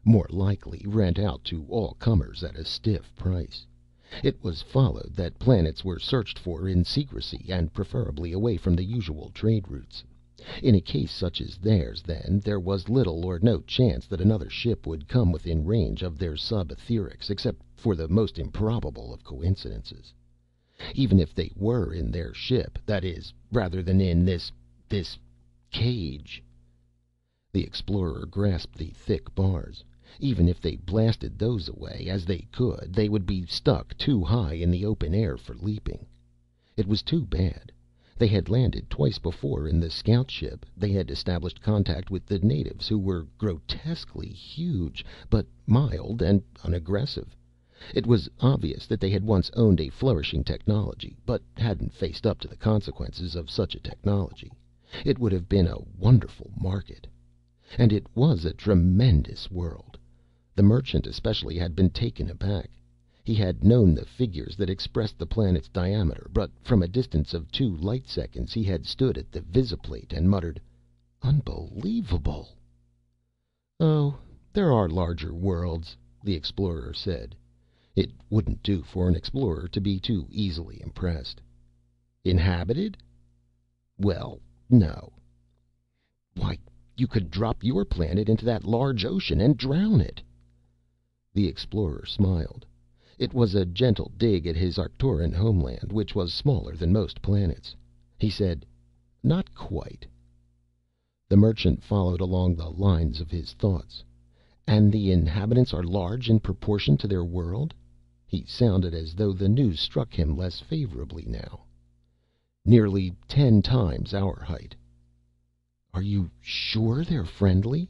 more likely rent out to all comers at a stiff price. It was followed that planets were searched for in secrecy and preferably away from the usual trade routes. In a case such as theirs, then, there was little or no chance that another ship would come within range of their sub-etherics, except for the most improbable of coincidences. Even if they were in their ship, that is, rather than in this cage. The Explorer grasped the thick bars. Even if they blasted those away, as they could, they would be stuck too high in the open air for leaping. It was too bad. They had landed twice before in the scout ship. They had established contact with the natives, who were grotesquely huge, but mild and unaggressive. It was obvious that they had once owned a flourishing technology, but hadn't faced up to the consequences of such a technology. It would have been a wonderful market. And it was a tremendous world. The Merchant especially had been taken aback. He had known the figures that expressed the planet's diameter, but from a distance of 2 light seconds he had stood at the visiplate and muttered, "Unbelievable!" "Oh, there are larger worlds," the Explorer said. It wouldn't do for an explorer to be too easily impressed. "Inhabited?" "Well, no." "Why, you could drop your planet into that large ocean and drown it." The Explorer smiled. It was a gentle dig at his Arcturan homeland, which was smaller than most planets. He said, "Not quite." The Merchant followed along the lines of his thoughts. "And the inhabitants are large in proportion to their world?" He sounded as though the news struck him less favorably now. "Nearly 10 times our height." "Are you sure they're friendly?"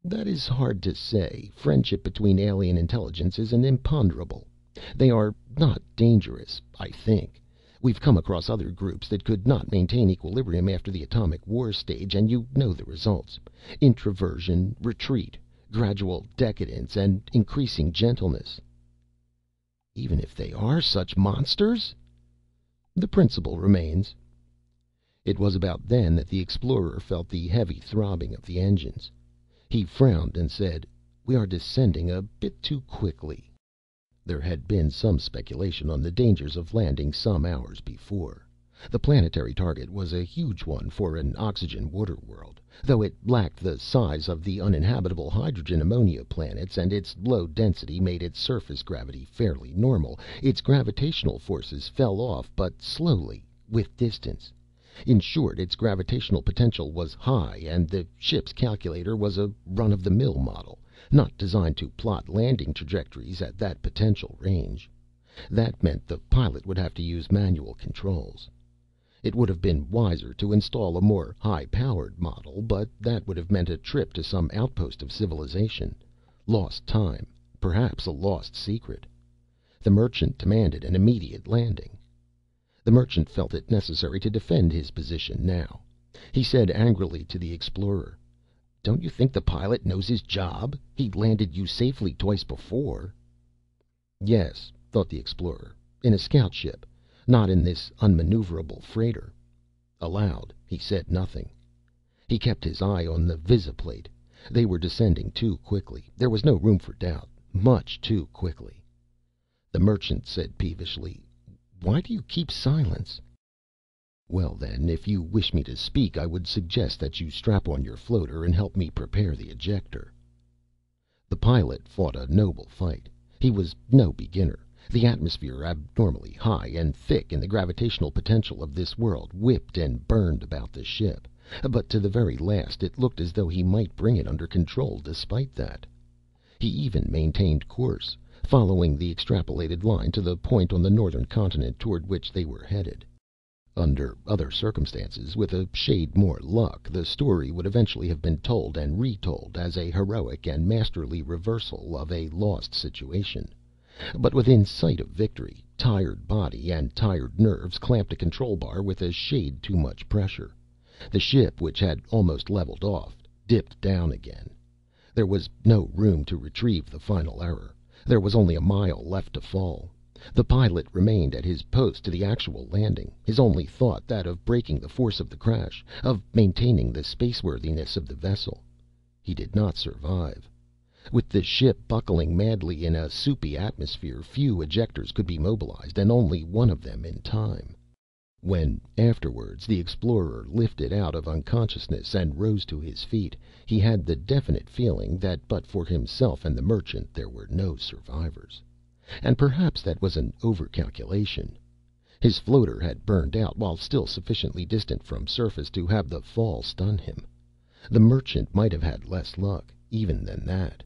"That is hard to say. Friendship between alien intelligence is an imponderable. They are not dangerous, I think. We've come across other groups that could not maintain equilibrium after the atomic war stage, and you know the results. Introversion, retreat, gradual decadence, and increasing gentleness." "Even if they are such monsters?" "The principle remains." It was about then that the Explorer felt the heavy throbbing of the engines. He frowned and said, "We are descending a bit too quickly." There had been some speculation on the dangers of landing some hours before. The planetary target was a huge one for an oxygen water world. Though it lacked the size of the uninhabitable hydrogen ammonia planets, and its low density made its surface gravity fairly normal, its gravitational forces fell off but slowly, with distance. In short, its gravitational potential was high, and the ship's calculator was a run-of-the-mill model, not designed to plot landing trajectories at that potential range. That meant the pilot would have to use manual controls. It would have been wiser to install a more high-powered model, but that would have meant a trip to some outpost of civilization. Lost time, perhaps a lost secret. The Merchant demanded an immediate landing. The Merchant felt it necessary to defend his position now. He said angrily to the Explorer, "Don't you think the pilot knows his job? He landed you safely twice before." Yes, thought the Explorer, in a scout ship, not in this unmaneuverable freighter. Aloud, he said nothing. He kept his eye on the visiplate. They were descending too quickly. There was no room for doubt. Much too quickly. The Merchant said peevishly, "Why do you keep silence?" "Well then, if you wish me to speak, I would suggest that you strap on your floater and help me prepare the ejector." The pilot fought a noble fight. He was no beginner. The atmosphere, abnormally high and thick in the gravitational potential of this world, whipped and burned about the ship, but to the very last it looked as though he might bring it under control despite that. He even maintained course, following the extrapolated line to the point on the northern continent toward which they were headed. Under other circumstances, with a shade more luck, the story would eventually have been told and retold as a heroic and masterly reversal of a lost situation. But within sight of victory, tired body and tired nerves clamped a control bar with a shade too much pressure. The ship, which had almost leveled off, dipped down again. There was no room to retrieve the final error. There was only a mile left to fall. The pilot remained at his post to the actual landing, his only thought that of breaking the force of the crash, of maintaining the spaceworthiness of the vessel. He did not survive. With the ship buckling madly in a soupy atmosphere, few ejectors could be mobilized, and only one of them in time. When, afterwards, the Explorer lifted out of unconsciousness and rose to his feet, he had the definite feeling that but for himself and the Merchant there were no survivors. And perhaps that was an overcalculation. His floater had burned out while still sufficiently distant from surface to have the fall stun him. The Merchant might have had less luck, even than that.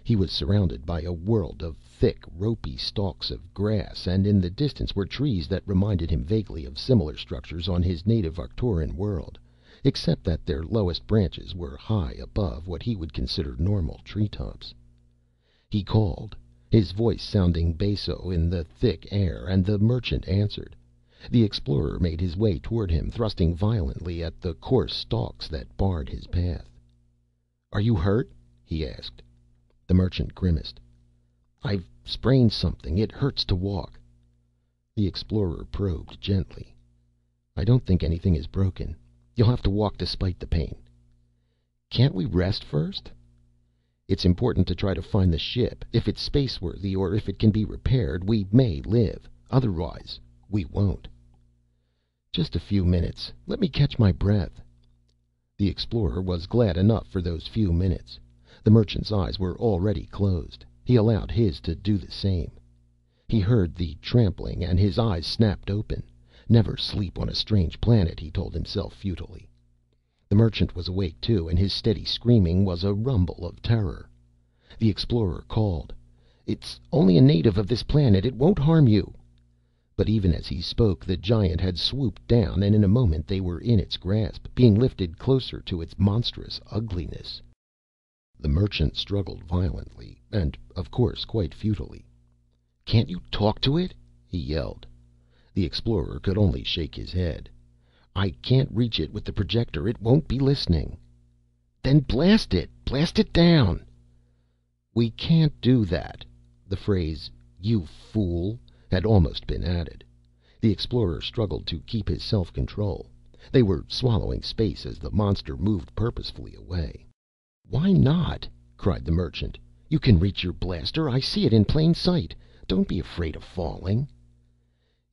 He was surrounded by a world of thick, ropey stalks of grass, and in the distance were trees that reminded him vaguely of similar structures on his native Arcturian world, except that their lowest branches were high above what he would consider normal treetops. He called, his voice sounding basso in the thick air, and the Merchant answered. The Explorer made his way toward him, thrusting violently at the coarse stalks that barred his path. "Are you hurt?" he asked. The Merchant grimaced. "I've sprained something. It hurts to walk." The Explorer probed gently. "I don't think anything is broken. You'll have to walk despite the pain." "Can't we rest first?" "It's important to try to find the ship. If it's spaceworthy, or if it can be repaired, we may live. Otherwise, we won't." "Just a few minutes. Let me catch my breath." The Explorer was glad enough for those few minutes. The Merchant's eyes were already closed. He allowed his to do the same. He heard the trampling and his eyes snapped open. Never sleep on a strange planet, he told himself futilely. The Merchant was awake too, and his steady screaming was a rumble of terror. The Explorer called, "It's only a native of this planet. It won't harm you." But even as he spoke, the giant had swooped down, and in a moment they were in its grasp, being lifted closer to its monstrous ugliness. The Merchant struggled violently, and, of course, quite futilely. "Can't you talk to it?" he yelled. The Explorer could only shake his head. "I can't reach it with the projector. It won't be listening." "Then blast it! Blast it down!" "We can't do that." The phrase, "you fool," had almost been added. The Explorer struggled to keep his self-control. They were swallowing space as the monster moved purposefully away. "Why not?" cried the Merchant. "You can reach your blaster. I see it in plain sight. Don't be afraid of falling."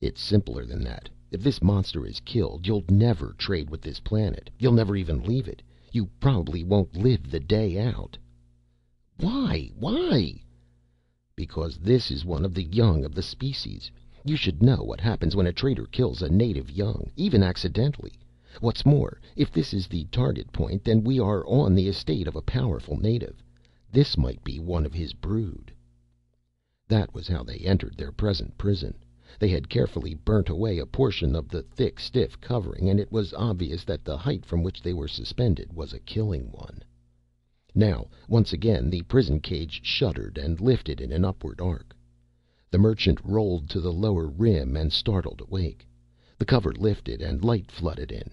"It's simpler than that. If this monster is killed, you'll never trade with this planet. You'll never even leave it. You probably won't live the day out." "Why? Why?" "Because this is one of the young of the species. You should know what happens when a trader kills a native young, even accidentally. What's more, if this is the target point, then we are on the estate of a powerful native. This might be one of his brood." That was how they entered their present prison. They had carefully burnt away a portion of the thick, stiff covering, and it was obvious that the height from which they were suspended was a killing one. Now, once again, the prison cage shuddered and lifted in an upward arc. The Merchant rolled to the lower rim and startled awake. The cover lifted and light flooded in.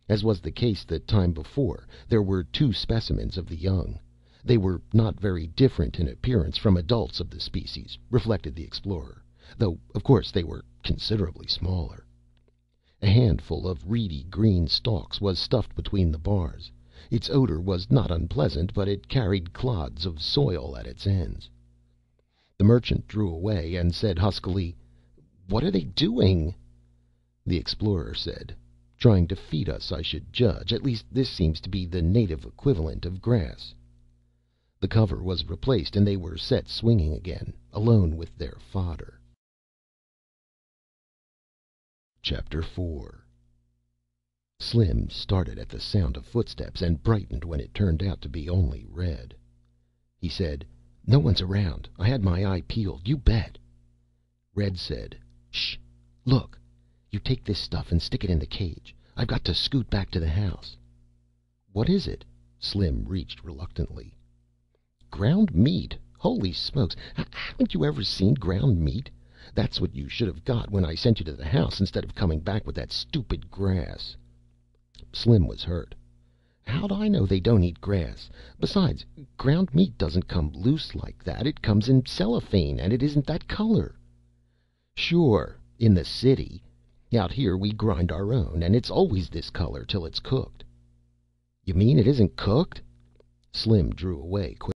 As was the case the time before, there were two specimens of the young. They were not very different in appearance from adults of the species, reflected the Explorer, though of course they were considerably smaller. A handful of reedy green stalks was stuffed between the bars. Its odor was not unpleasant, but it carried clods of soil at its ends. The Merchant drew away and said huskily, "What are they doing?" The Explorer said, "Trying to feed us, I should judge. At least this seems to be the native equivalent of grass." The cover was replaced and they were set swinging again, alone with their fodder. Chapter 4. Slim started at the sound of footsteps and brightened when it turned out to be only Red. He said, "No one's around. I had my eye peeled, you bet." Red said, "Shh. Look. You take this stuff and stick it in the cage. I've got to scoot back to the house." "What is it?" Slim reached reluctantly. "Ground meat. Holy smokes. Haven't you ever seen ground meat? That's what you should have got when I sent you to the house, instead of coming back with that stupid grass." Slim was hurt. "How'd I know they don't eat grass? Besides, ground meat doesn't come loose like that. It comes in cellophane, and it isn't that color." "Sure, in the city. Out here we grind our own, and it's always this color till it's cooked." "You mean it isn't cooked?" Slim drew away quickly.